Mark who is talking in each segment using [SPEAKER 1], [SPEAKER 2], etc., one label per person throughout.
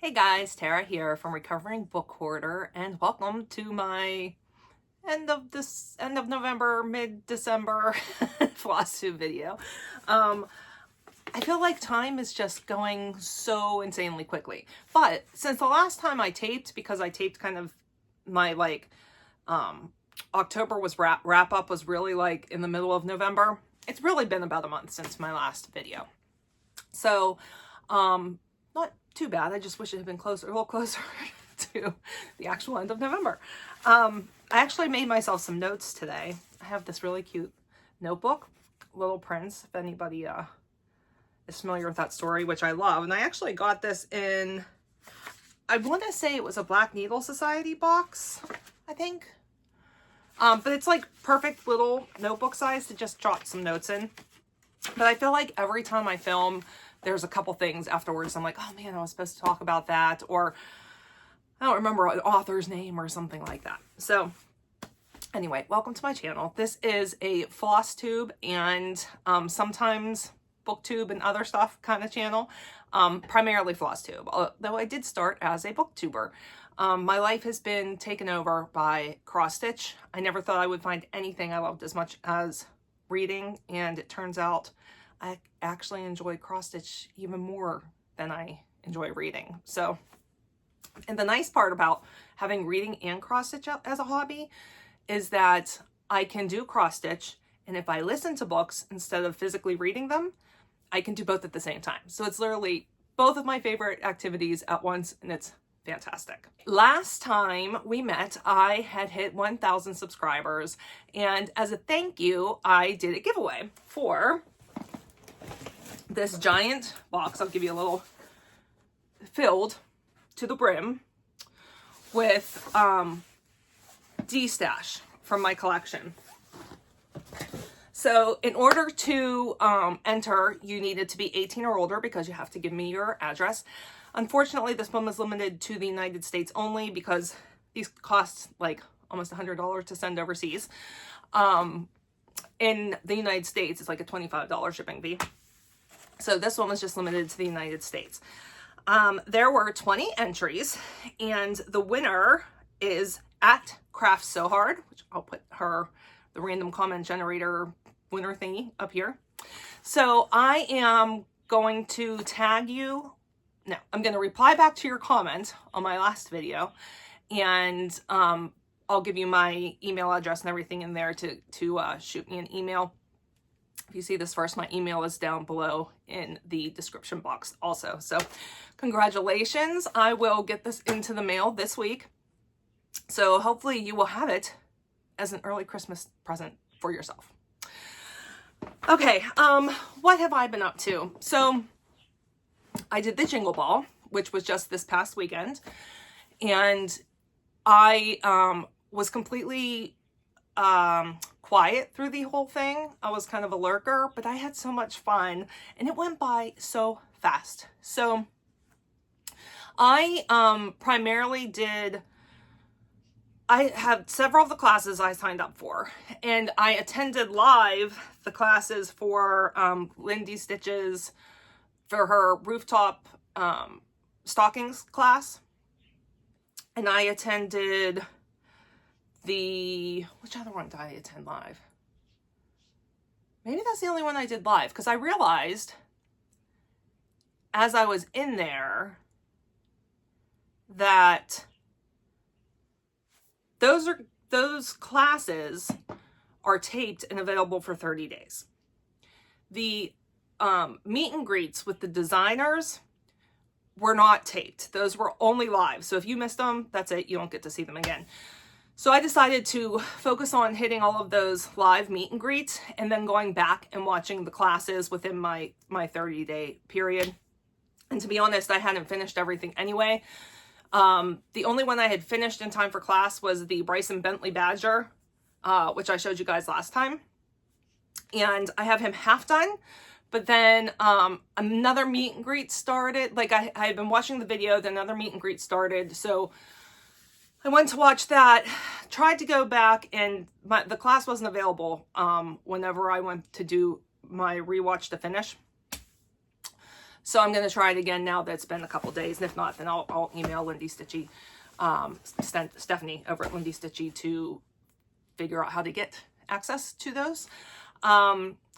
[SPEAKER 1] Hey guys, Tara here from Recovering Book Hoarder, and welcome to my end of November, mid-December FlossTube video. I feel like time is just going so insanely quickly. But since the last time I taped, because I taped kind of my October was wrap up was really like in the middle of November. It's really been about a month since my last video. So, not too bad. I just wish it had been a little closer to the actual end of November. I actually made myself some notes today. I have this really cute notebook, Little Prince, if anybody is familiar with that story, which I love. And I actually got this in, I want to say it was a Black Needle Society box, I think. But it's like perfect little notebook size to just jot some notes in. But I feel like every time I film, there's a couple things afterwards. I'm like, oh man, I was supposed to talk about that. Or I don't remember an author's name or something like that. So anyway, welcome to my channel. This is a FlossTube and sometimes BookTube and other stuff kind of channel. Primarily FlossTube, although I did start as a BookTuber. My life has been taken over by cross-stitch. I never thought I would find anything I loved as much as reading, and it turns out I actually enjoy cross-stitch even more than I enjoy reading. So, and the nice part about having reading and cross-stitch as a hobby is that I can do cross-stitch, and if I listen to books instead of physically reading them, I can do both at the same time. So it's literally both of my favorite activities at once, and it's fantastic. Last time we met, I had hit 1,000 subscribers, and as a thank you, I did a giveaway for this giant box. I'll give you a little, filled to the brim with D-stash from my collection. So in order to enter, you needed to be 18 or older because you have to give me your address. Unfortunately, this one was limited to the United States only because these cost like almost $100 to send overseas. In the United States, it's like a $25 shipping fee. So this one was just limited to the United States. There were 20 entries, and the winner is at Craft So Hard, which I'll put the random comment generator winner thingy up here. So I am going to tag you. No, I'm going to reply back to your comment on my last video, and I'll give you my email address and everything in there to shoot me an email. If you see this first, my email is down below in the description box also. So congratulations. I will get this into the mail this week. So hopefully you will have it as an early Christmas present for yourself. Okay, what have I been up to? So I did the Jingle Ball, which was just this past weekend, and I was completely quiet through the whole thing. I was kind of a lurker, but I had so much fun, and it went by so fast. So I primarily I have several of the classes I signed up for, and I attended live the classes for Lindy Stitch's, for her rooftop stockings class. And I attended which other one did I attend live? Maybe that's the only one I did live, because I realized as I was in there that those classes are taped and available for 30 days. The meet and greets with the designers were not taped. Those were only live. So if you missed them, that's it. You don't get to see them again. So I decided to focus on hitting all of those live meet and greets and then going back and watching the classes within my 30-day period. And to be honest, I hadn't finished everything anyway. The only one I had finished in time for class was the Bryson Bentley Badger, which I showed you guys last time. And I have him half done. But then another meet and greet started. Like I had been watching the video, then another meet and greet started. So I went to watch that, tried to go back, and the class wasn't available whenever I went to do my rewatch to finish. So I'm going to try it again now that it's been a couple days. And if not, then I'll email Lindy Stitchy, Stephanie over at Lindy Stitchy to figure out how to get access to those.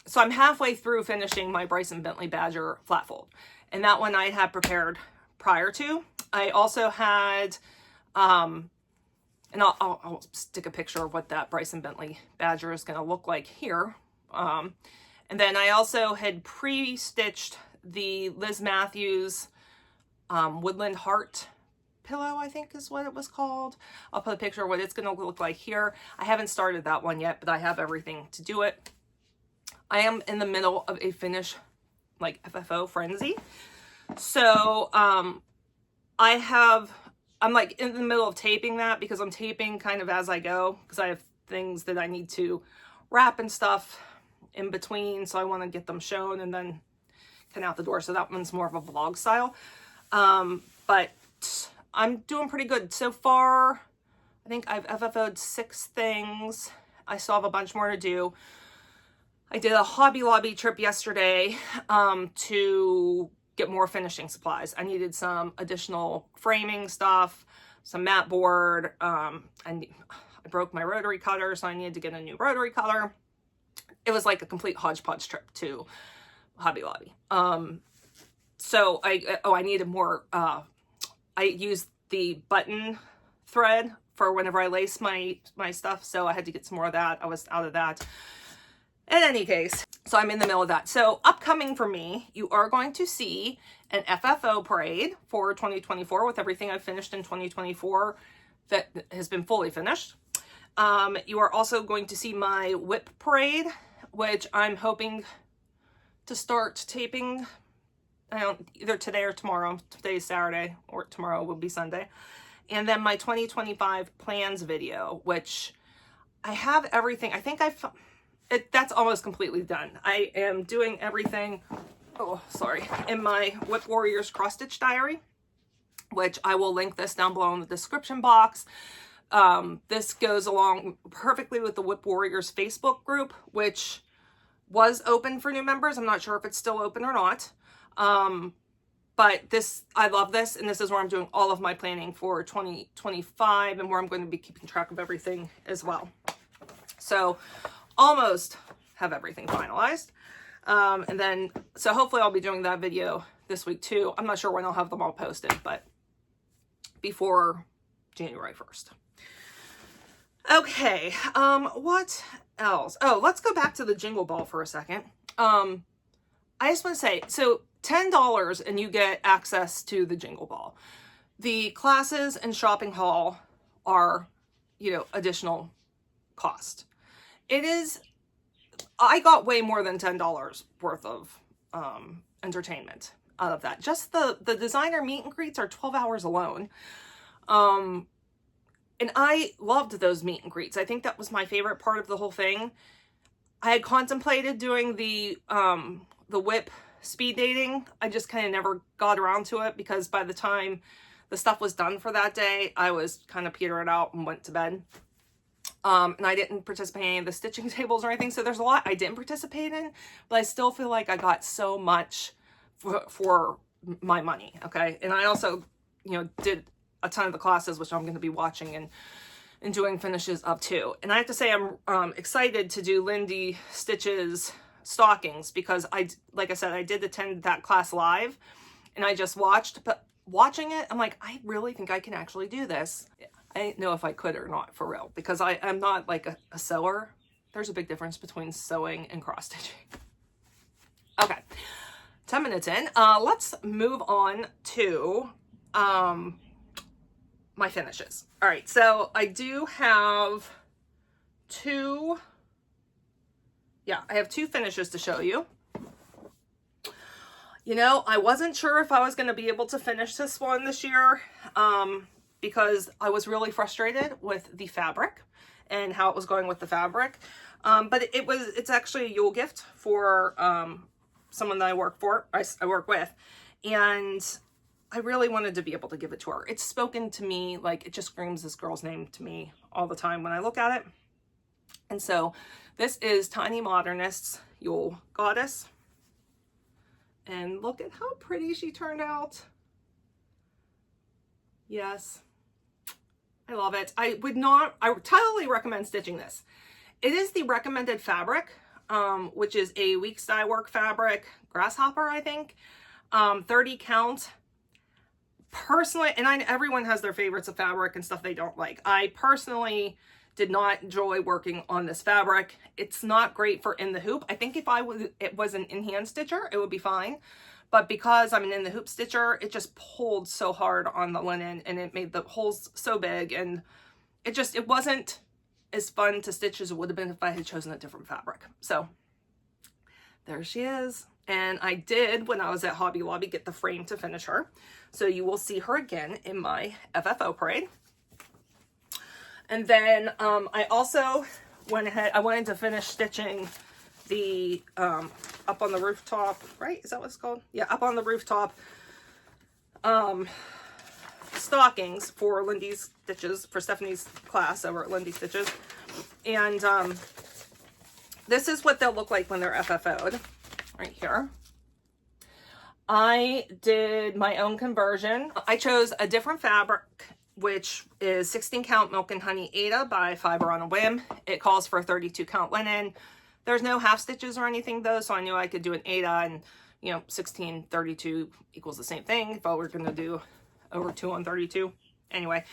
[SPEAKER 1] So I'm halfway through finishing my Bryson Bentley Badger flat fold. And that one I had prepared prior to. I also had, and I'll stick a picture of what that Bryson Bentley Badger is going to look like here. And then I also had pre-stitched the Liz Matthews Woodland Heart pillow, I think is what it was called. I'll put a picture of what it's going to look like here. I haven't started that one yet, but I have everything to do it. I am in the middle of a finish, like FFO frenzy. So I'm like in the middle of taping that because I'm taping kind of as I go because I have things that I need to wrap and stuff in between. So I want to get them shown and then kind of out the door. So that one's more of a vlog style. But I'm doing pretty good so far. I think I've FFO'd 6 things. I still have a bunch more to do. I did a Hobby Lobby trip yesterday to get more finishing supplies. I needed some additional framing stuff, some mat board. I broke my rotary cutter, so I needed to get a new rotary cutter. It was like a complete hodgepodge trip to Hobby Lobby. So I needed more. I used the button thread for whenever I lace my stuff, so I had to get some more of that. I was out of that. In any case, so I'm in the middle of that. So upcoming for me, you are going to see an FFO parade for 2024 with everything I've finished in 2024 that has been fully finished. You are also going to see my whip parade, which I'm hoping to start taping either today or tomorrow. Today's Saturday or tomorrow will be Sunday. And then my 2025 plans video, which I have everything. I think that's almost completely done. I am doing everything, in my Whip Warriors cross stitch diary, which I will link this down below in the description box. This goes along perfectly with the Whip Warriors Facebook group, which was open for new members. I'm not sure if it's still open or not. But I love this, and this is where I'm doing all of my planning for 2025 and where I'm going to be keeping track of everything as well. So almost have everything finalized. And then, so hopefully I'll be doing that video this week too. I'm not sure when I'll have them all posted, but before January 1st. Okay, what else? Oh, let's go back to the Jingle Ball for a second. I just want to say, so $10 and you get access to the Jingle Ball. The classes and shopping haul are, additional cost. I got way more than $10 worth of entertainment out of that. Just the designer meet and greets are 12 hours alone. And I loved those meet and greets. I think that was my favorite part of the whole thing. I had contemplated doing the whip speed dating. I just kind of never got around to it because by the time the stuff was done for that day, I was kind of petering out and went to bed. And I didn't participate in any of the stitching tables or anything. So there's a lot I didn't participate in, but I still feel like I got so much for my money. Okay. And I also, did a ton of the classes, which I'm going to be watching and doing finishes up too. And I have to say, I'm excited to do Lindy Stitch's stockings because like I said, I did attend that class live and I just watched, but watching it, I'm like, I really think I can actually do this. I didn't know if I could or not, for real, because I'm not like a sewer. There's a big difference between sewing and cross stitching. Okay, 10 minutes in. Let's move on to my finishes. All right, so I do have I have 2 finishes to show you. I wasn't sure if I was going to be able to finish this one this year. Because I was really frustrated with the fabric and how it was going with the fabric. But it's actually a Yule gift for someone that I work with. And I really wanted to be able to give it to her. It's spoken to me, like it just screams this girl's name to me all the time when I look at it. And so this is Tiny Modernist's Yule Goddess. And look at how pretty she turned out. Yes, I love it. I totally recommend stitching this. It is the recommended fabric, which is a week's dye work fabric, Grasshopper, I think, 30 count. Personally, and everyone has their favorites of fabric and stuff they don't like. I personally did not enjoy working on this fabric. It's not great for in the hoop. I think if it was an in-hand stitcher, it would be fine. But because I'm an in the hoop stitcher, it just pulled so hard on the linen and it made the holes so big, and it wasn't as fun to stitch as it would have been if I had chosen a different fabric. So there she is. And I did, when I was at Hobby Lobby, get the frame to finish her. So you will see her again in my FFO parade. And then I also went ahead, I wanted to finish stitching the up on the rooftop, right? Is that what it's called? Yeah, up on the rooftop stockings for Lindy's Stitches, for Stephanie's class over at Lindy Stitches. And this is what they'll look like when they're FFO'd, right here. I did my own conversion. I chose a different fabric, which is 16 count Milk and Honey Ada by Fiber on a Whim. It calls for 32 count linen. There's no half stitches or anything though, so I knew I could do an Ada, and 16, 32 equals the same thing if I were gonna do over 2 on 32. Anyway,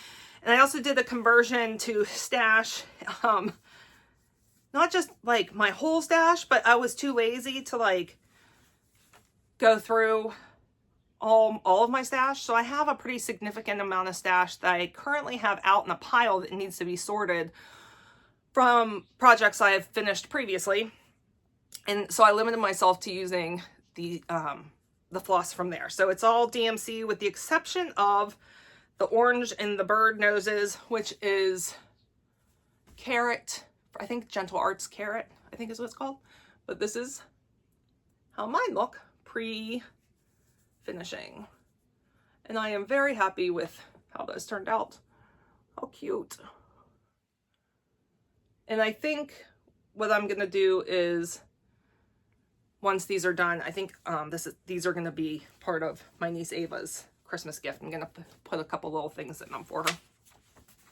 [SPEAKER 1] and I also did the conversion to stash, not just like my whole stash, but I was too lazy to like go through all of my stash. So I have a pretty significant amount of stash that I currently have out in a pile that needs to be sorted from projects I have finished previously. And so I limited myself to using the floss from there. So it's all DMC with the exception of the orange and the bird noses, which is Carrot. I think Gentle Arts Carrot, I think is what it's called. But this is how mine look pre-finishing. And I am very happy with how those turned out. How cute. And I think what I'm gonna do is, once these are done, I think these are gonna be part of my niece Ava's Christmas gift. I'm gonna put a couple little things in them for her.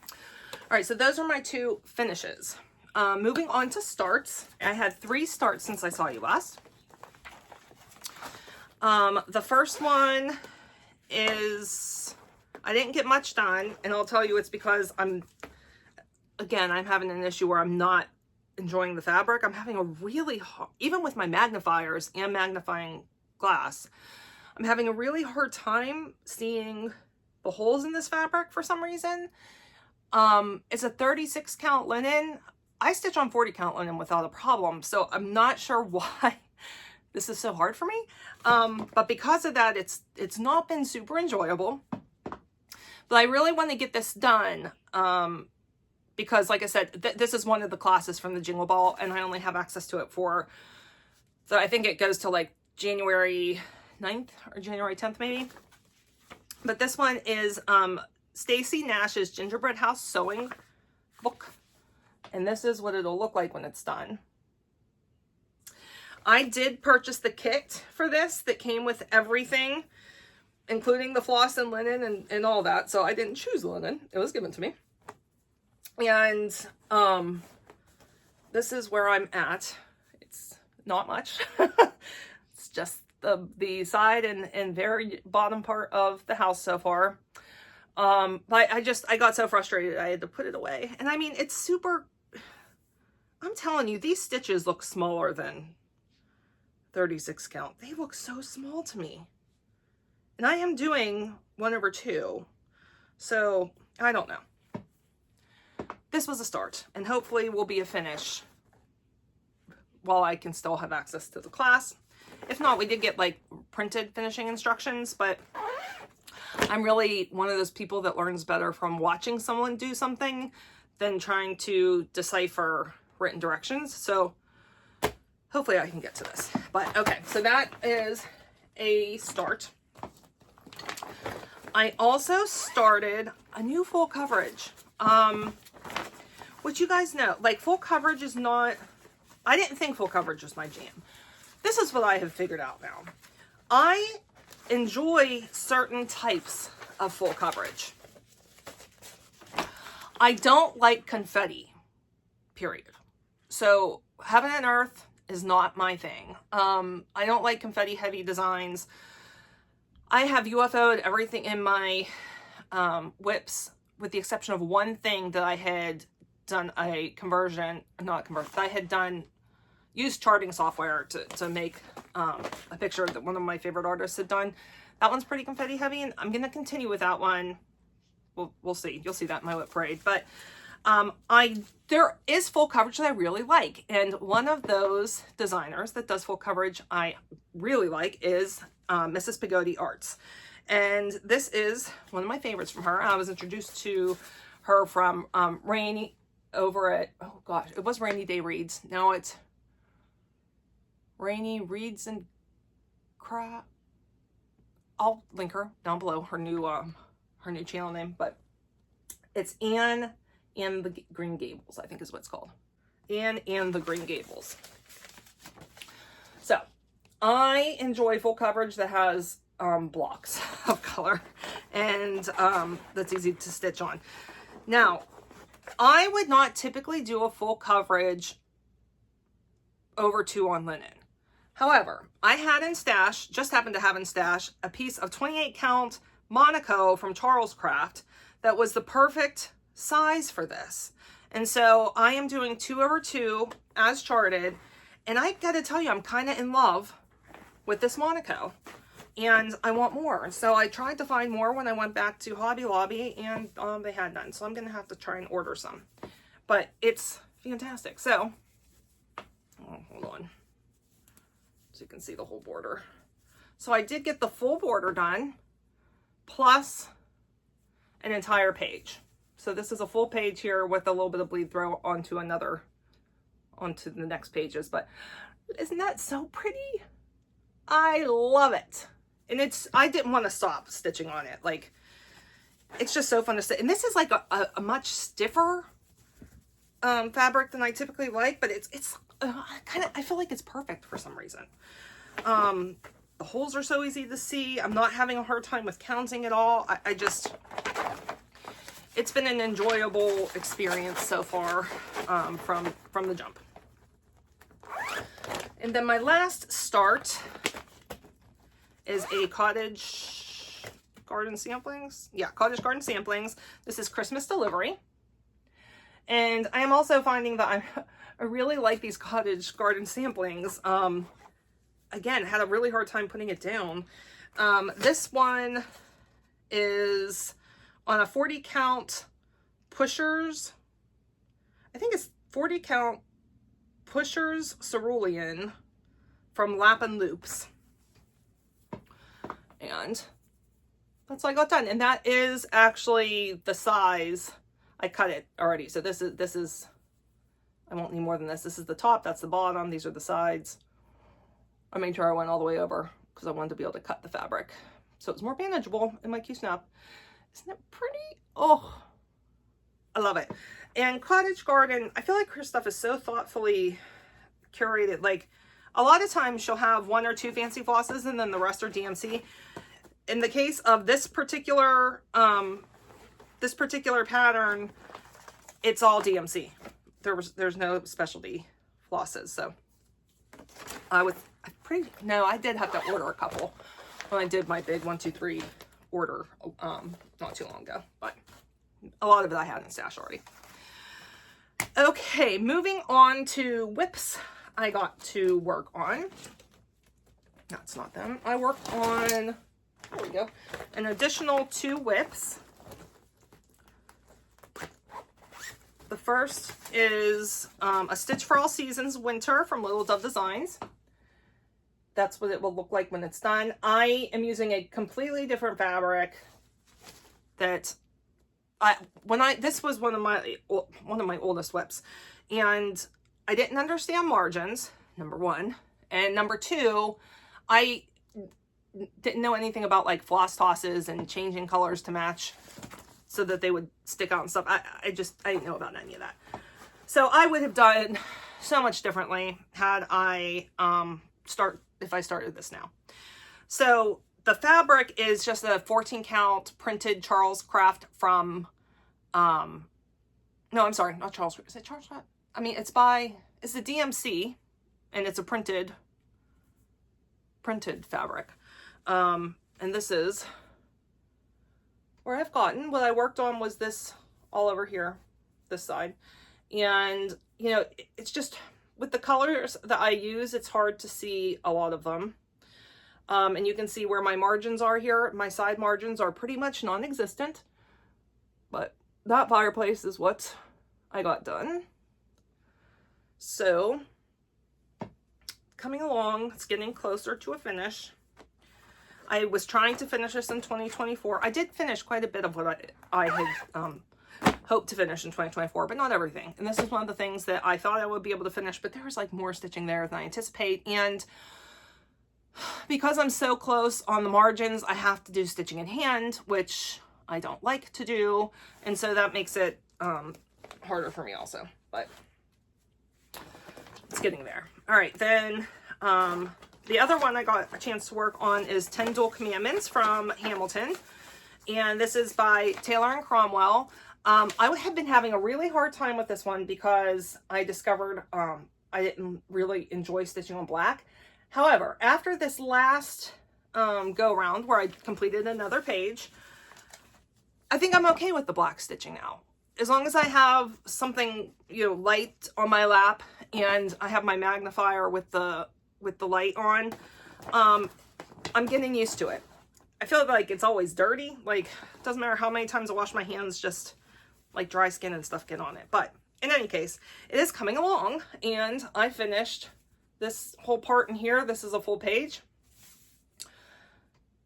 [SPEAKER 1] All right, so those are my 2 finishes. Moving on to starts. I had 3 starts since I saw you last. The first one is, I didn't get much done, and I'll tell you it's because I'm having an issue where I'm not enjoying the fabric. I'm having a really hard, even with my magnifiers and magnifying glass, I'm having a really hard time seeing the holes in this fabric for some reason. It's a 36 count linen. I stitch on 40 count linen without a problem, so I'm not sure why this is so hard for me. But because of that, it's not been super enjoyable. But I really want to get this done because, like I said, this is one of the classes from the Jingle Ball, and I only have access to it so I think it goes to like January 9th or January 10th maybe. But this one is Stacy Nash's Gingerbread House Sewing book. And this is what it'll look like when it's done. I did purchase the kit for this that came with everything, including the floss and linen and all that. So I didn't choose linen. It was given to me. And this is where I'm at. It's not much. It's just the side and very bottom part of the house so far. But I got so frustrated I had to put it away. And I mean, it's super, I'm telling you, these stitches look smaller than 36 count. They look so small to me. And I am doing 1/2. So I don't know. This was a start, and hopefully will be a finish while I can still have access to the class. If not, we did get like printed finishing instructions, but I'm really one of those people that learns better from watching someone do something than trying to decipher written directions. So hopefully I can get to this. But okay, so that is a start. I also started a new full coverage, which you guys know, like full coverage is not, I didn't think full coverage was my jam. This is what I have figured out now. I enjoy certain types of full coverage. I don't like confetti, period. So heaven and earth is not my thing. I don't like confetti heavy designs. I have UFO'd everything in my whips, with the exception of one thing that I had done a conversion, not conversion, I had done, used charting software to make a picture that one of my favorite artists had done. That one's pretty confetti heavy, and I'm going to continue with that one. We'll see. You'll see that in my whip parade. But there is full coverage that I really like. And one of those designers that does full coverage I really like is Mrs. Picoult Arts. And this is one of my favorites from her. I was introduced to her from Rainey over at, oh gosh, it was Rainy Day Reads. Now it's Rainey Reads and Crap. I'll link her down below, her new channel name, but it's Anne and the Green Gables, I think is what it's called. Anne and the Green Gables. So I enjoy full coverage that has blocks of color and that's easy to stitch on. Now, I would not typically do a full coverage over 2 on linen. However, I had in stash, just happened to have in stash, a piece of 28 count Monaco from Charles Craft that was the perfect size for this. And so I am doing 2 over 2 as charted. And I gotta tell you, I'm kind of in love with this Monaco and I want more. So I tried to find more when I went back to Hobby Lobby and they had none. So I'm gonna have to try and order some, but it's fantastic. So, hold on. So you can see the whole border. So I did get the full border done, plus an entire page. So this is a full page here with a little bit of bleed throw onto the next pages. But isn't that so pretty? I love it. And I didn't want to stop stitching on it. Like, it's just so fun to stitch. And this is like a much stiffer fabric than I typically like, but it's I feel like it's perfect for some reason. The holes are so easy to see. I'm not having a hard time with counting at all. It's been an enjoyable experience so far from the jump. And then my last start is a Cottage Garden Samplings. Yeah, Cottage Garden Samplings. This is Christmas delivery. And I am also finding that I really like these Cottage Garden Samplings. Again, had a really hard time putting it down. This one is on a 40 count Pushers. I think it's 40 count Pushers Cerulean from Lap and Loops. And that's what I got done. And that is actually the size. I cut it already. So this is, I won't need more than this. This is the top, that's the bottom, these are the sides. I made sure I went all the way over because I wanted to be able to cut the fabric so it's more manageable in my Q-snap. Isn't it pretty? Oh, I love it. And Cottage Garden, I feel like her stuff is so thoughtfully curated. Like, a lot of times she'll have 1 or 2 fancy flosses and then the rest are DMC. In the case of this particular pattern, it's all DMC. There's no specialty flosses. So I did have to order a couple when I did my big 1, 2, 3 order not too long ago, but a lot of it I had in stash already. Okay, moving on to whips I got to work on. That's not them. I worked on, there we go, an additional 2 whips. The first is a Stitch for All Seasons Winter from Little Dove Designs. That's what it will look like when it's done. I am using a completely different fabric that this was one of my oldest whips, and I didn't understand margins, number 1, and number 2, I didn't know anything about like floss tosses and changing colors to match so that they would stick out and stuff. I didn't know about any of that. So I would have done so much differently had I if I started this now. So the fabric is just a 14 count printed Charles Craft from, no, I'm sorry, not Charles. Is it Charles Craft? I mean, it's the DMC, and it's a printed fabric. And this is where I've gotten. What I worked on was this all over here, this side. And, you know, it's just, with the colors that I use, it's hard to see a lot of them. And you can see where my margins are here. My side margins are pretty much non-existent. But that fireplace is what I got done. So, coming along, it's getting closer to a finish. I was trying to finish this in 2024. I did finish quite a bit of what I had hoped to finish in 2024, but not everything. And this is one of the things that I thought I would be able to finish, but there was like more stitching there than I anticipate. And because I'm so close on the margins, I have to do stitching in hand, which I don't like to do. And so that makes it harder for me also, but it's getting there. All right, then the other one I got a chance to work on is 10 Dual Commandments from Hamilton. And this is by Taylor and Cromwell. I have been having a really hard time with this one because I discovered I didn't really enjoy stitching on black. However, after this last go around where I completed another page, I think I'm okay with the black stitching now. As long as I have something, you know, light on my lap and I have my magnifier with the light on, I'm getting used to it. I feel like it's always dirty. Like, it doesn't matter how many times I wash my hands, just like dry skin and stuff get on it. But in any case, it is coming along, and I finished this whole part in here. This is a full page.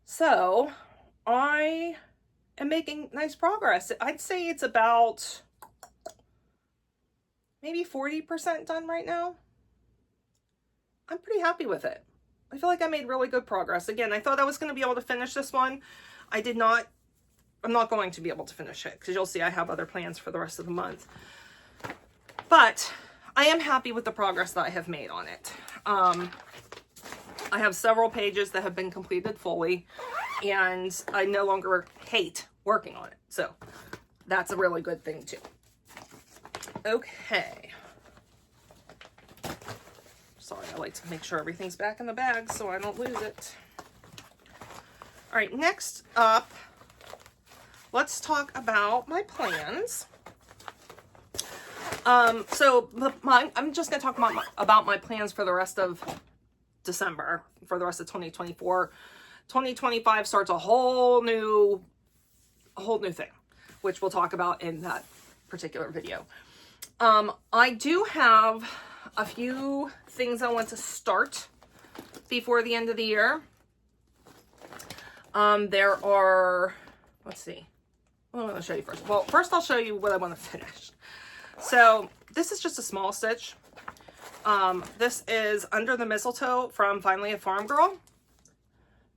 [SPEAKER 1] So I am making nice progress. I'd say it's about maybe 40% done right now. I'm pretty happy with it. I feel like I made really good progress. Again, I thought I was going to be able to finish this one. I did not. I'm not going to be able to finish it because you'll see I have other plans for the rest of the month. But I am happy with the progress that I have made on it. I have several pages that have been completed fully, and I no longer hate working on it. So that's a really good thing too. Okay. Sorry, I like to make sure everything's back in the bag so I don't lose it. All right, next up, let's talk about my plans. I'm just going to talk about my plans for the rest of December, for the rest of 2024. 2025 starts a whole new thing, which we'll talk about in that particular video. I do have a few things I want to start before the end of the year. There are, let's see, what do I want to show you first? Well, first I'll show you what I want to finish. So this is just a small stitch. This is Under the Mistletoe from Finally a Farm Girl.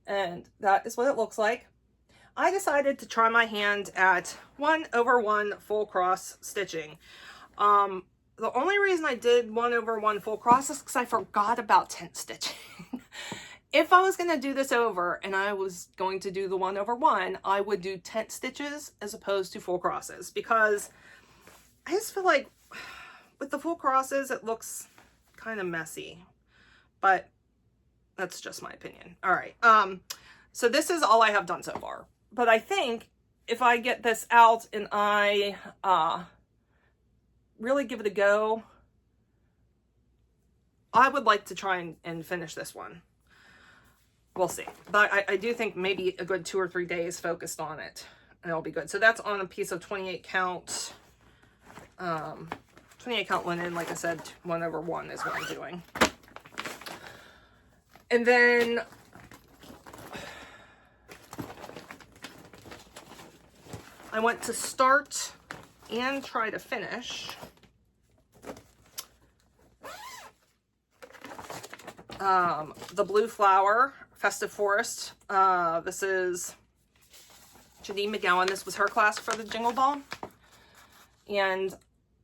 [SPEAKER 1] And that is what it looks like. I decided to try my hand at 1/1 full cross stitching. The only reason I did 1/1 full cross is because I forgot about tent stitching. If I was going to do this over and I was going to do the 1/1, I would do tent stitches as opposed to full crosses, because I just feel like with the full crosses, it looks kind of messy, but that's just my opinion. All right. So this is all I have done so far, but I think if I get this out and I, really give it a go, I would like to try and finish this one. We'll see. But I do think maybe a good 2 or 3 days focused on it, and it'll be good. So that's on a piece of 28 count linen. Like I said, 1/1 is what I'm doing. And then I want to start and try to finish the Blue Flower Festive Forest. This is Jodi McGowan. This was her class for the Jingle Ball. And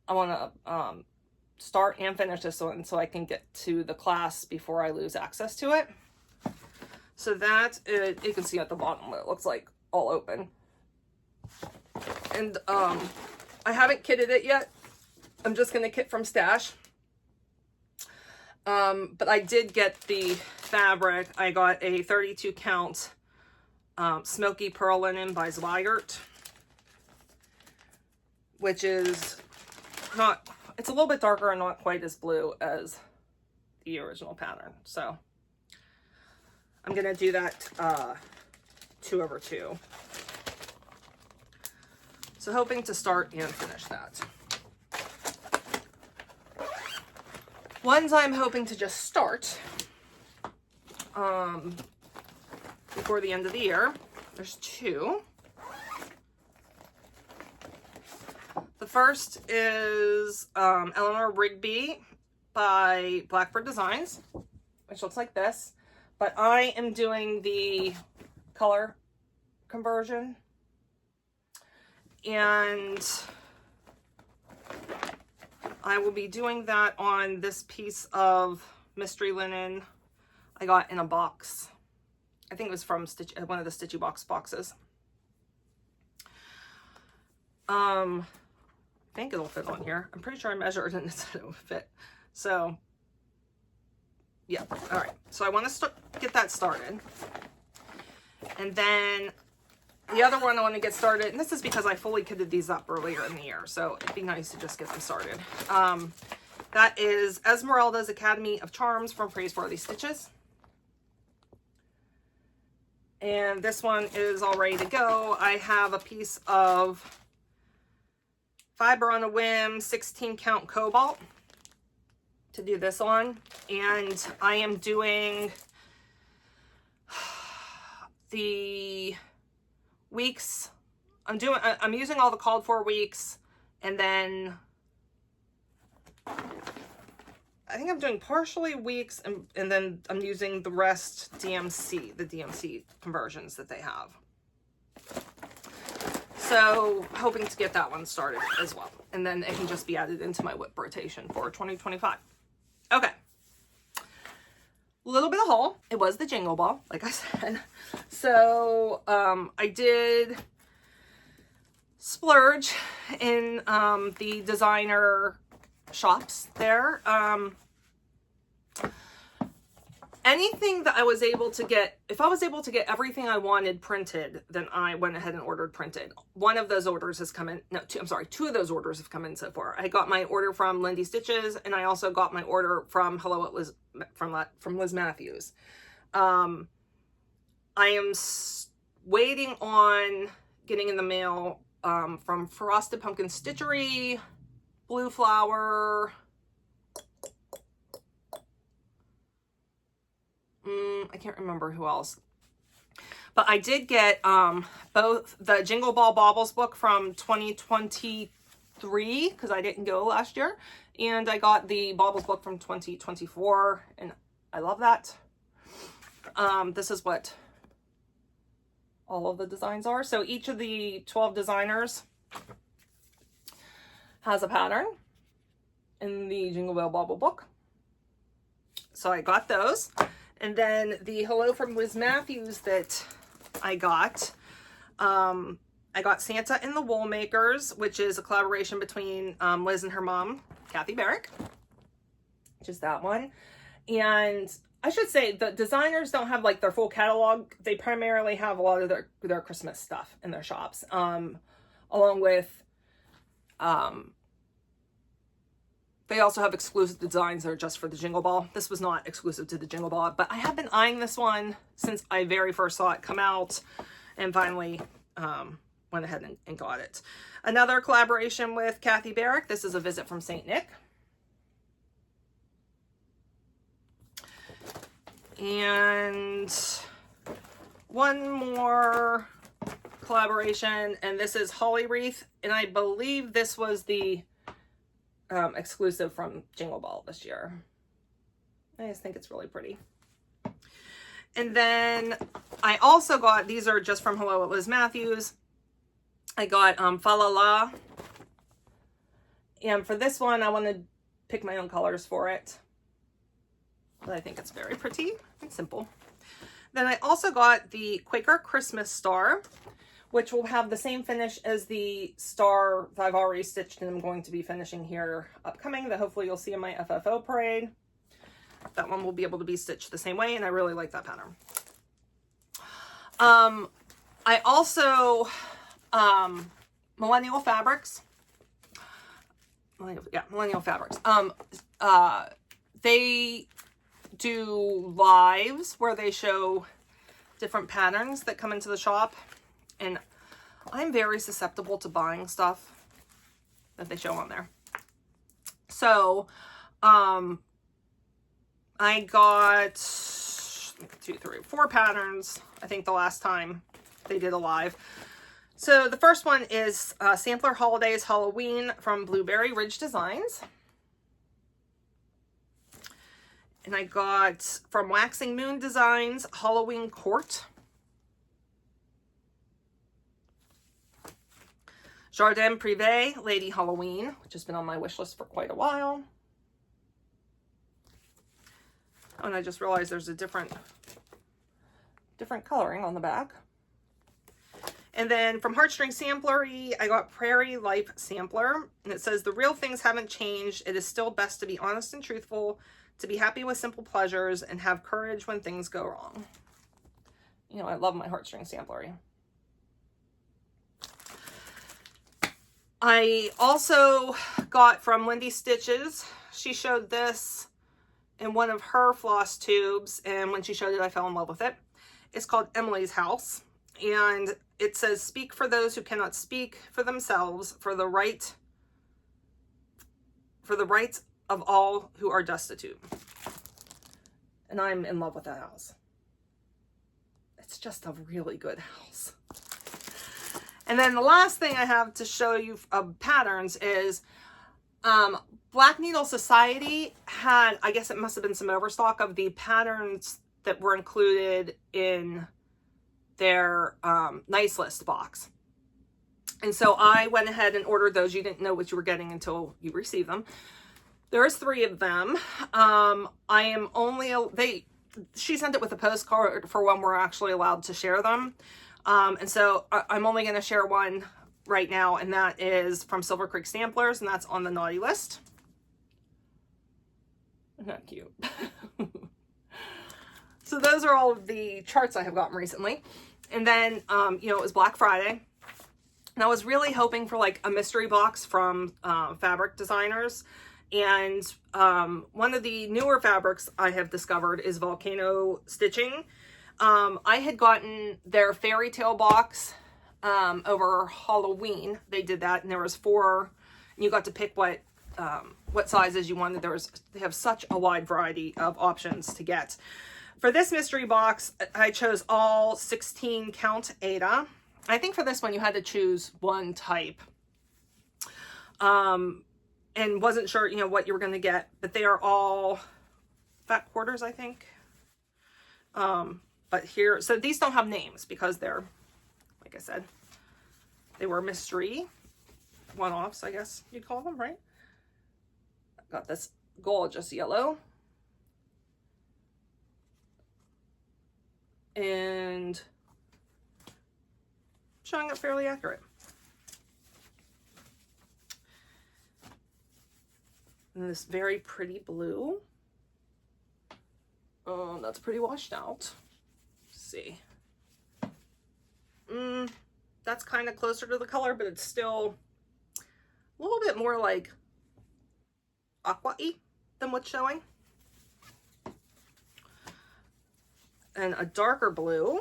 [SPEAKER 1] I want to start and finish this one so I can get to the class before I lose access to it. So that, you can see at the bottom what it looks like all open. And I haven't kitted it yet. I'm just going to kit from Stash. But I did get the fabric. I got a 32 count Smoky Pearl Linen by Zweigart, which is not, it's a little bit darker and not quite as blue as the original pattern. So I'm going to do that 2/2. So hoping to start and finish that. Ones I'm hoping to just start before the end of the year. There's 2. The first is Eleanor Rigby by Blackbird Designs, which looks like this. But I am doing the color conversion. And I will be doing that on this piece of mystery linen I got in a box. I think it was from one of the Stitchy Box boxes. I think it'll fit on here. I'm pretty sure I measured and it said it would fit. So, yeah. All right. So I want to get that started. And then the other one I want to get started, and this is because I fully kitted these up earlier in the year, so it'd be nice to just get them started. That is Esmeralda's Academy of Charms from Praiseworthy Stitches. And this one is all ready to go. I have a piece of Fiber on a Whim 16 count Cobalt to do this on. And I am doing the weeks. I'm using all the called for weeks, and then I think I'm doing partially weeks, and then I'm using the rest DMC, the DMC conversions that they have. So hoping to get that one started as well, and then it can just be added into my whip rotation for 2025. Okay. A little bit of haul. It was the Jingle Ball, like I said. So I did splurge in the designer shops there. Anything that I was able to get, if I was able to get everything I wanted printed, then I went ahead and ordered printed. One of those orders has come in, no, two of those orders have come in so far. I got my order from Lindy Stitches, and I also got my order from from Liz Matthews. I am waiting on getting in the mail from Frosted Pumpkin Stitchery, Blue Flower, I can't remember who else. But I did get both the Jingle Ball Baubles book from 2023, because I didn't go last year, and I got the Baubles book from 2024, and I love that. This is what all of the designs are. So each of the 12 designers has a pattern in the Jingle Ball Bauble book. So I got those. And then the Hello from Liz Matthews that I got Santa and the Wool Makers, which is a collaboration between Liz and her mom, Kathy Barrick, which is that one. And I should say the designers don't have like their full catalog. They primarily have a lot of their Christmas stuff in their shops, along with they also have exclusive designs that are just for the Jingle Ball. This was not exclusive to the Jingle Ball, but I have been eyeing this one since I very first saw it come out, and finally went ahead and got it. Another collaboration with Kathy Barrick. This is a Visit from St. Nick. And one more collaboration, and this is Holly Wreath, and I believe this was the exclusive from Jingle Ball this year. I just think it's really pretty. And then I also got, these are just from Hello at Liz Matthews. I got Fa La La. And for this one, I want to pick my own colors for it. But I think it's very pretty and simple. Then I also got the Quaker Christmas Star, which will have the same finish as the star that I've already stitched and I'm going to be finishing here upcoming, that hopefully you'll see in my FFO parade. That one will be able to be stitched the same way, and I really like that pattern. I also, Millennial Fabrics. Millennial Fabrics. They do lives where they show different patterns that come into the shop, and I'm very susceptible to buying stuff that they show on there. So, I got 4 patterns, I think, the last time they did a live. So the first one is Sampler Holidays Halloween from Blueberry Ridge Designs. And I got from Waxing Moon Designs Halloween Court. Jardin Privé Lady Halloween, which has been on my wish list for quite a while. Oh, and I just realized there's a different coloring on the back. And then from Heartstring Samplery, I got Prairie Life Sampler. And it says, the real things haven't changed. It is still best to be honest and truthful, to be happy with simple pleasures, and have courage when things go wrong. You know, I love my Heartstring Samplery. I also got from Lindy Stitches. She showed this in one of her floss tubes, and when she showed it, I fell in love with it. It's called Emily's House, and it says, speak for those who cannot speak for themselves, for the rights of all who are destitute. And I'm in love with that house. It's just a really good house. And then the last thing I have to show you of patterns is Black Needle Society had, I guess it must have been some overstock of the patterns that were included in their nice list box. And so I went ahead and ordered those. You didn't know what you were getting until you received them. There's 3 of them. She sent it with a postcard for when we're actually allowed to share them. And so I'm only going to share one right now, and that is from Silver Creek Samplers, and that's on the naughty list. Isn't that cute? So those are all of the charts I have gotten recently. And then, you know, it was Black Friday, and I was really hoping for like a mystery box from fabric designers. And one of the newer fabrics I have discovered is Volcano Stitching. I had gotten their fairy tale box over Halloween. They did that, and there was 4, and you got to pick what sizes you wanted. They have such a wide variety of options to get. For this mystery box, I chose all 16 count Aida. I think for this one you had to choose one type. And wasn't sure, you know, what you were going to get, but they are all fat quarters, I think. But here, so these don't have names because they're, like I said, they were mystery one-offs, I guess you'd call them, right? Got this gorgeous yellow. And showing up fairly accurate. And this very pretty blue. That's pretty washed out. Let's see. That's kind of closer to the color, but it's still a little bit more like aqua-y than what's showing. And a darker blue.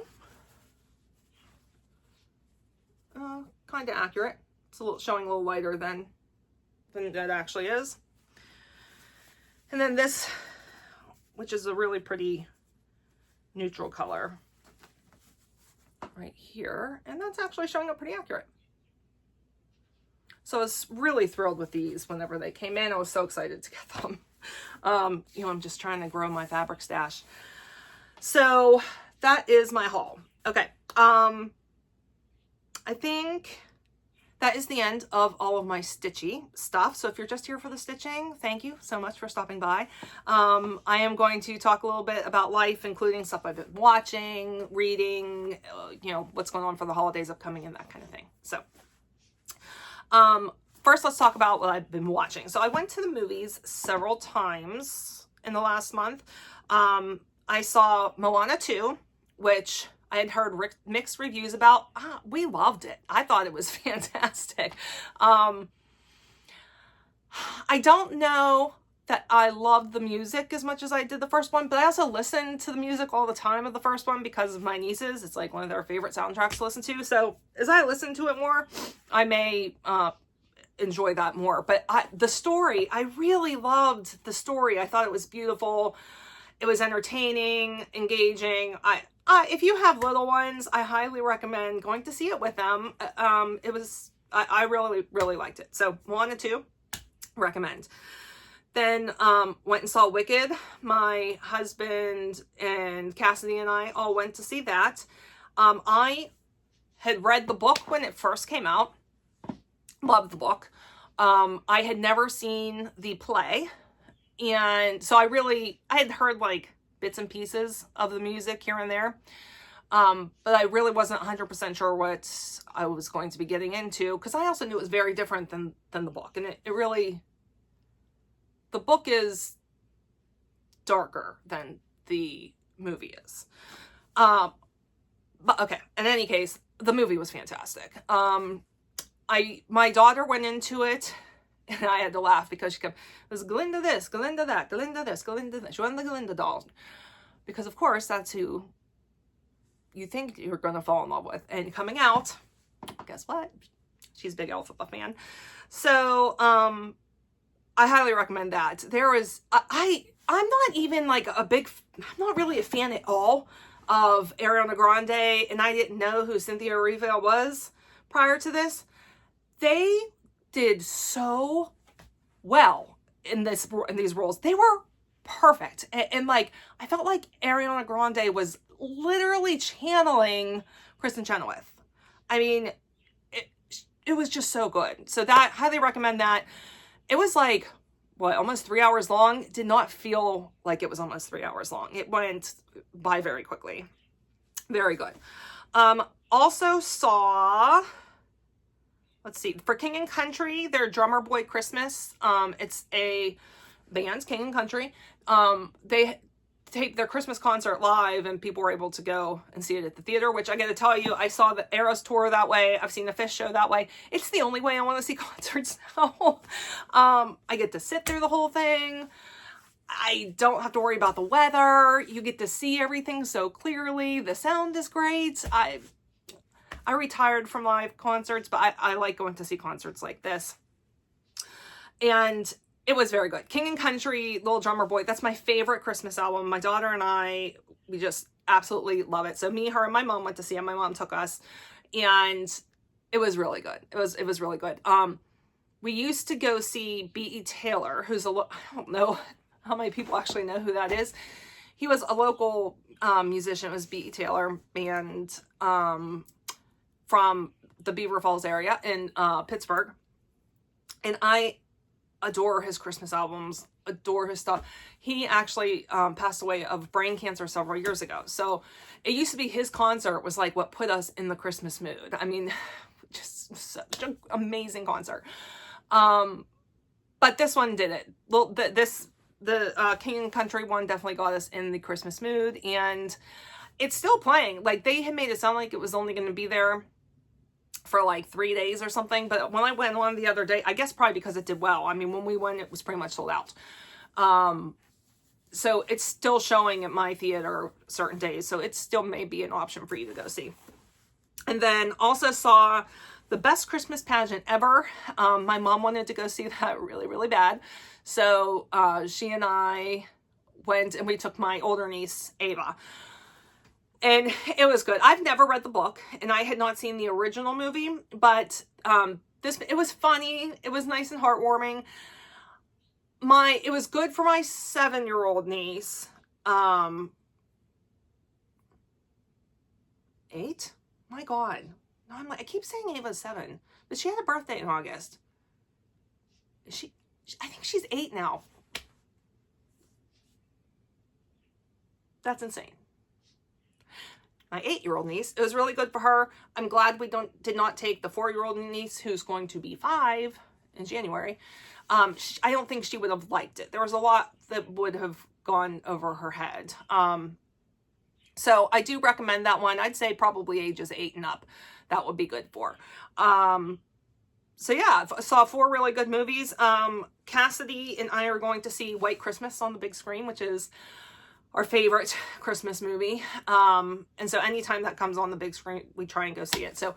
[SPEAKER 1] Kind of accurate. It's showing a little lighter than it actually is. And then this, which is a really pretty neutral color right here. And that's actually showing up pretty accurate. So I was really thrilled with these whenever they came in. I was so excited to get them. You know, I'm just trying to grow my fabric stash. So that is my haul. Okay. I think that is the end of all of my stitchy stuff. So if you're just here for the stitching, thank you so much for stopping by. I am going to talk a little bit about life, including stuff I've been watching, reading, you know, what's going on for the holidays upcoming and that kind of thing. So, first let's talk about what I've been watching. So I went to the movies several times in the last month. I saw Moana 2, which I had heard mixed reviews about. We loved it. I thought it was fantastic. I don't know that I loved the music as much as I did the first one, but I also listened to the music all the time of the first one because of my nieces. It's like one of their favorite soundtracks to listen to. So as I listen to it more, I may enjoy that more. But the story, I really loved the story. I thought it was beautiful. It was entertaining, engaging. If you have little ones, I highly recommend going to see it with them. I really, really liked it. So Moana 2, recommend. Then went and saw Wicked. My husband and Cassidy and I all went to see that. I had read the book when it first came out. Loved the book. I had never seen the play. And so I had heard like bits and pieces of the music here and there. But I really wasn't 100% sure what I was going to be getting into, because I also knew it was very different than the book. And it really, the book is darker than the movie is. But okay, in any case, the movie was fantastic. My daughter went into it, and I had to laugh because she kept, it was Glinda this, Glinda that, Glinda this, Glinda that. She wanted the Glinda doll. Because of course, that's who you think you're going to fall in love with. And coming out, guess what? She's a big Elphaba fan. So, I highly recommend that. I'm not even like I'm not really a fan at all of Ariana Grande, and I didn't know who Cynthia Erivo was prior to this. They did so well in these roles. They were perfect. And like, I felt like Ariana Grande was literally channeling Kristen Chenoweth. I mean, it was just so good. So that, highly recommend that. It was like, what, almost 3 hours long. It did not feel like it was almost 3 hours long. It went by very quickly. Very good. Also saw, let's see, for King and Country, their Drummer Boy Christmas. It's a band, King and Country. They taped their Christmas concert live, and people were able to go and see it at the theater, which I gotta tell you, I saw the Eras tour that way. I've seen the Fish show that way. It's the only way I want to see concerts now. I get to sit through the whole thing. I don't have to worry about the weather. You get to see everything so clearly. The sound is great. I retired from live concerts, but I like going to see concerts like this. And it was very good. King and Country, Little Drummer Boy, that's my favorite Christmas album. My daughter and I, we just absolutely love it. So me, her, and my mom went to see it. My mom took us, and it was really good. It was really good. We used to go see B.E. Taylor, who's I don't know how many people actually know who that is. He was a local musician. It was B.E. Taylor, and from the Beaver Falls area in Pittsburgh. And I adore his Christmas albums, adore his stuff. He actually passed away of brain cancer several years ago. So it used to be his concert was like what put us in the Christmas mood. I mean, just such an amazing concert. But this one did it. Well, the King and Country one definitely got us in the Christmas mood, and it's still playing. Like, they had made it sound like it was only going to be there for like 3 days or something, but when I went on the other day, I guess probably because it did well. I mean, when we went, it was pretty much sold out. So it's still showing at my theater certain days, so it still may be an option for you to go see. And then also saw The Best Christmas Pageant Ever. My mom wanted to go see that really, really bad, so she and I went, and we took my older niece, Ava. And it was good. I've never read the book, and I had not seen the original movie, but it was funny. It was nice and heartwarming. It was good for my 7-year-old niece. 8? My God. No, I keep saying Ava's 7. But she had a birthday in August. I think she's 8 now. That's insane. My 8-year-old niece, it was really good for her. I'm glad we did not take the 4-year-old niece, who's going to be 5 in January. I don't think she would have liked it. There was a lot that would have gone over her head. So I do recommend that one. I'd say probably ages 8 and up. That would be good for. So yeah, I saw 4 really good movies. Cassidy and I are going to see White Christmas on the big screen, which is our favorite Christmas movie. And so anytime that comes on the big screen, we try and go see it. So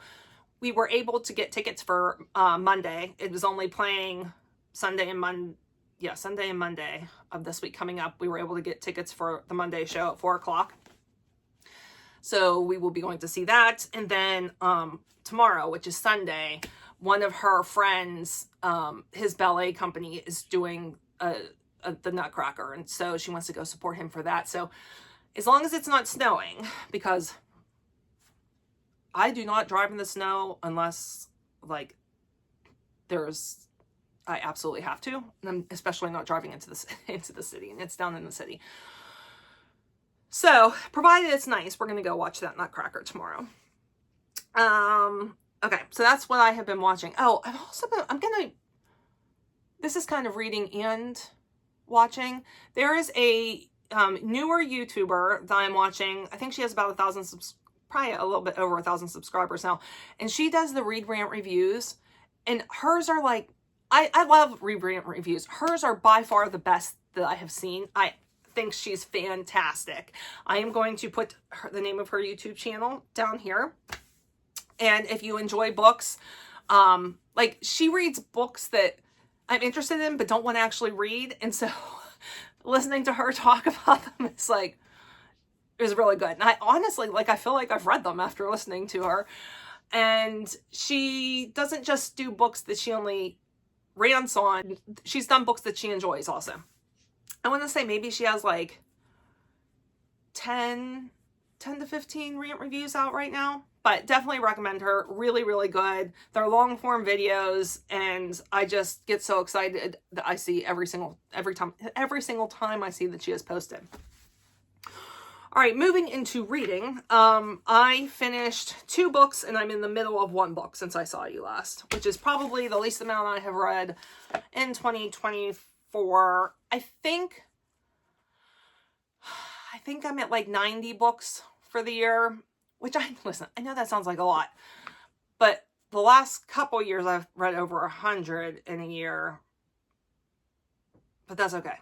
[SPEAKER 1] we were able to get tickets for Monday. It was only playing Sunday and Monday of this week coming up. We were able to get tickets for the Monday show at 4 o'clock. So we will be going to see that. And then tomorrow, which is Sunday, one of her friends, his ballet company is doing the Nutcracker, and so she wants to go support him for that. So as long as it's not snowing, because I do not drive in the snow unless like I absolutely have to, and I'm especially not driving into the city, and it's down in the city. So provided it's nice, we're gonna go watch that Nutcracker tomorrow. Okay, so that's what I have been watching. Oh, this is kind of reading and watching. There is a newer YouTuber that I'm watching. I think she has about 1,000 probably a little bit over 1,000 subscribers now, and she does the Read Rant reviews, and hers are like, I love Read Rant reviews. Hers are by far the best that I have seen. I think she's fantastic. I am going to put the name of her YouTube channel down here, and if you enjoy books, like she reads books that I'm interested in but don't want to actually read, and so listening to her talk about them is like, it was really good. And I honestly, like, I feel like I've read them after listening to her. And she doesn't just do books that she only rants on. She's done books that she enjoys also. I want to say maybe she has like 10 to 15 rant reviews out right now. But definitely recommend her. Really, really good. They're long form videos, and I just get so excited that I see every single time I see that she has posted. All right, moving into reading. I finished 2 books, and I'm in the middle of 1 book since I saw you last, which is probably the least amount I have read in 2024. I think I'm at like 90 books for the year, which listen, I know that sounds like a lot, but the last couple years I've read over 100 in a year, but that's okay.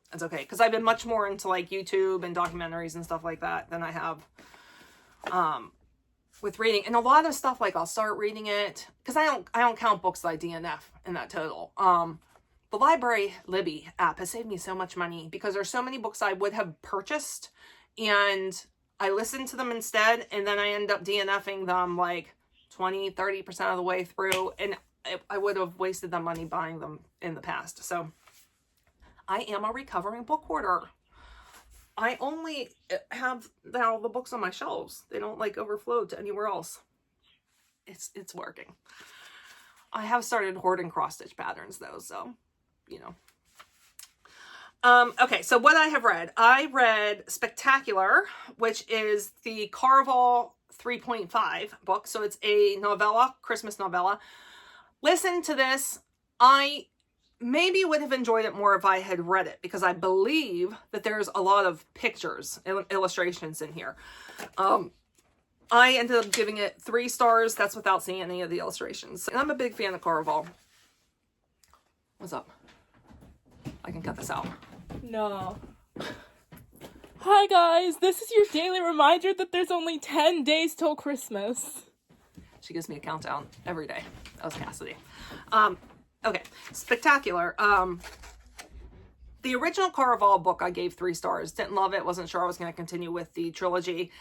[SPEAKER 1] That's okay, because I've been much more into like YouTube and documentaries and stuff like that than I have with reading. And a lot of stuff, like I'll start reading it, because I don't count books that I DNF in that total. The Library Libby app has saved me so much money, because there's so many books I would have purchased and I listen to them instead, and then I end up DNFing them like 20-30% of the way through, and I would have wasted the money buying them in the past. So I am a recovering book hoarder. I only have now the books on my shelves. They don't like overflow to anywhere else. It's working. I have started hoarding cross-stitch patterns though, so you know. Okay, so what I have read. I read Spectacular, which is the Carval 3.5 book. So it's a novella, Christmas novella. Listen to this. I maybe would have enjoyed it more if I had read it, because I believe that there's a lot of pictures and illustrations in here. I ended up giving it 3 stars. That's without seeing any of the illustrations. And I'm a big fan of Carval. What's up? I can cut this out.
[SPEAKER 2] No. Hi guys, this is your daily reminder that there's only 10 days till Christmas.
[SPEAKER 1] She gives me a countdown every day. That was Cassidy. Okay, Spectacular. The original Carval book I gave 3 stars. Didn't love it. Wasn't sure I was going to continue with the trilogy.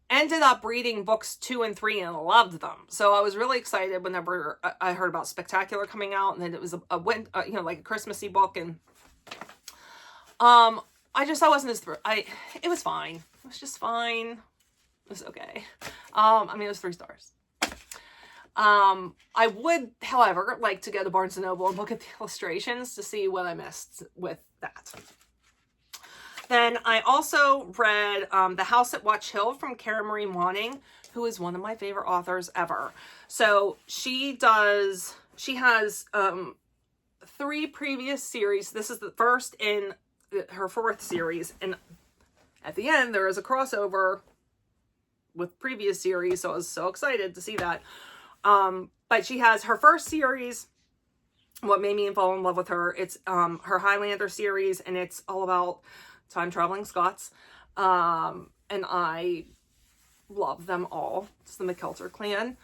[SPEAKER 1] Ended up reading books 2 and 3 and loved them. So I was really excited whenever I heard about Spectacular coming out, and then it was like a Christmassy book, and I wasn't as it was fine. It was just fine. It was okay. I mean, it was 3 stars. I would, however, like to go to Barnes & Noble and look at the illustrations to see what I missed with that. Then I also read The House at Watch Hill from Kara Marie Moning, who is one of my favorite authors ever. So she has 3 previous series. This is the first in her 4th series. And at the end, there is a crossover with previous series. So I was so excited to see that. But she has her first series, what made me fall in love with her. It's her Highlander series, and it's all about time-traveling Scots. And I love them all. It's the McKeltar clan.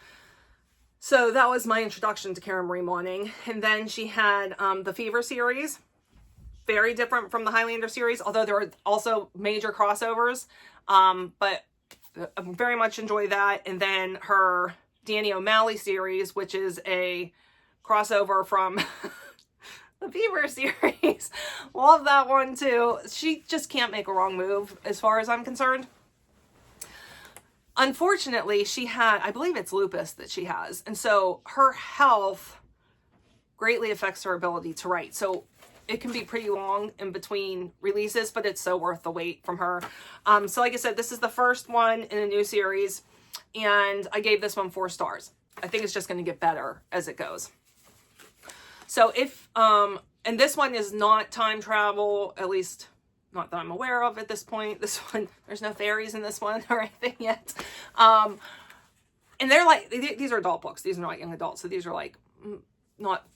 [SPEAKER 1] So that was my introduction to Kara Marie Moning. And then she had the Fever series. Very different from the Highlander series, although there were also major crossovers. But I very much enjoy that. And then her Danny O'Malley series, which is a crossover from the Fever series. Love that one too. She just can't make a wrong move as far as I'm concerned. Unfortunately, she had, I believe it's lupus that she has. And so her health greatly affects her ability to write. So it can be pretty long in between releases, but it's so worth the wait from her. So like I said, this is the first one in a new series, and I gave this one 4 stars. I think it's just going to get better as it goes. So if, and this one is not time travel, at least not that I'm aware of at this point. This one, there's no fairies in this one or anything yet. And they're like, these are adult books. These are not young adults. So these are like, not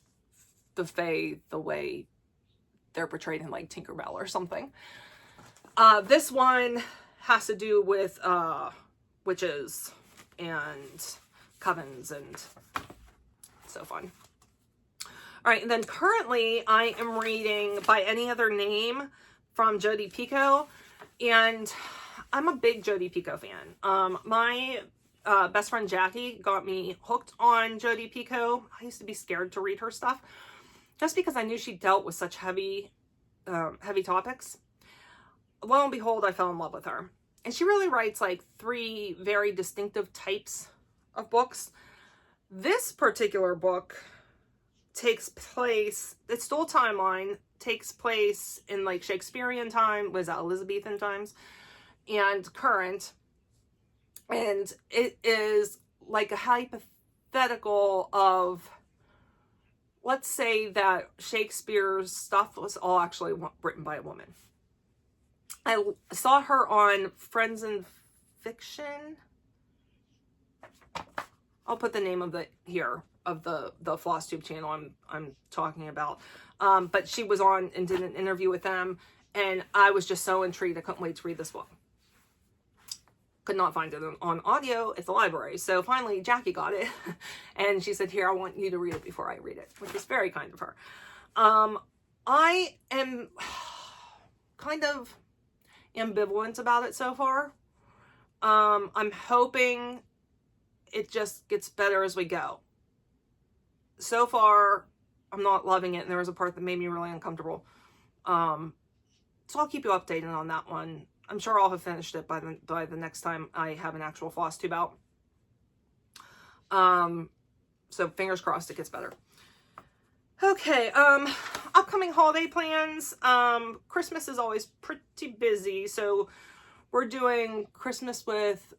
[SPEAKER 1] the fae the way they're portrayed in like Tinkerbell or something. This one has to do with witches and covens, and so fun. All right, and then currently I am reading By Any Other Name from Jodi Picoult, and I'm a big Jodi Picoult fan. My best friend Jackie got me hooked on Jodi Picoult. I used to be scared to read her stuff just because I knew she dealt with such heavy topics. Lo and behold, I fell in love with her. And she really writes like 3 very distinctive types of books. This particular book takes place, it's still a timeline, takes place in like Shakespearean time, was that Elizabethan times, and current. And it is like a hypothetical of, let's say that Shakespeare's stuff was all actually written by a woman. I saw her on Friends in Fiction. I'll put the name of the here of the FlossTube channel I'm talking about. But she was on and did an interview with them, and I was just so intrigued. I couldn't wait to read this book. Could not find it on audio at the library. So finally Jackie got it and she said, here, I want you to read it before I read it, which was very kind of her. I am kind of ambivalent about it so far. I'm hoping it just gets better as we go. So far, I'm not loving it, and there was a part that made me really uncomfortable. So I'll keep you updated on that one. I'm sure I'll have finished it by the next time I have an actual FlossTube out. So fingers crossed it gets better. Okay, upcoming holiday plans. Christmas is always pretty busy, so we're doing Christmas with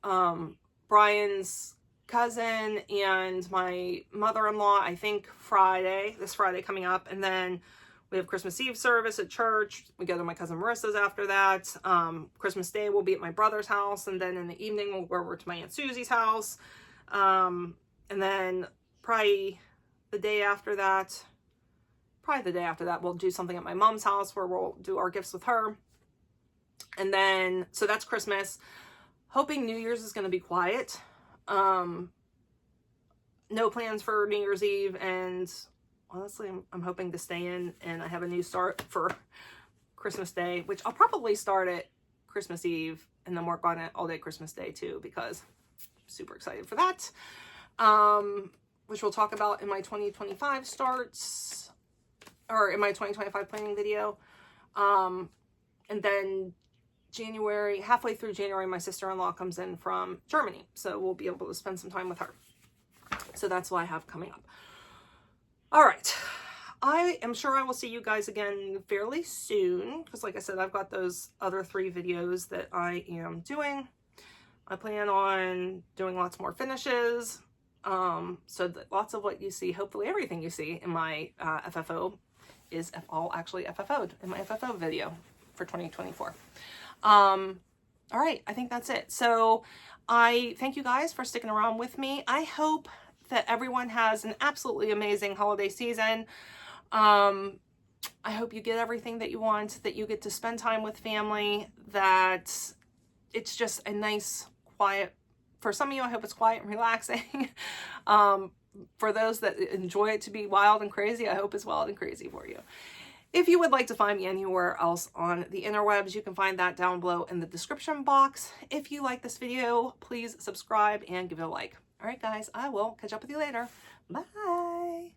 [SPEAKER 1] Brian's cousin and my mother-in-law, I think this Friday coming up, and then we have Christmas Eve service at church. We go to my cousin Marissa's after that. Christmas Day we'll be at my brother's house, and then in the evening we'll go over to my Aunt Susie's house. And then probably the day after that we'll do something at my mom's house where we'll do our gifts with her. And then, so that's Christmas. Hoping New Year's is going to be quiet. No plans for New Year's Eve, and honestly, I'm hoping to stay in, and I have a new start for Christmas Day, which I'll probably start at Christmas Eve and then work on it all day Christmas Day too, because I'm super excited for that. Which we'll talk about in my 2025 starts, or in my 2025 planning video. And then January, halfway through January, my sister-in-law comes in from Germany, so we'll be able to spend some time with her. So that's what I have coming up. All right. I am sure I will see you guys again fairly soon, because like I said, I've got those other 3 videos that I am doing. I plan on doing lots more finishes. So that lots of what you see, hopefully everything you see in my FFO is all actually FFO'd in my FFO video for 2024. All right, I think that's it. So I thank you guys for sticking around with me. I hope that everyone has an absolutely amazing holiday season. I hope you get everything that you want, that you get to spend time with family, that it's just a nice, quiet, for some of you, I hope it's quiet and relaxing. For those that enjoy it to be wild and crazy, I hope it's wild and crazy for you. If you would like to find me anywhere else on the interwebs, you can find that down below in the description box. If you like this video, please subscribe and give it a like. All right, guys, I will catch up with you later. Bye.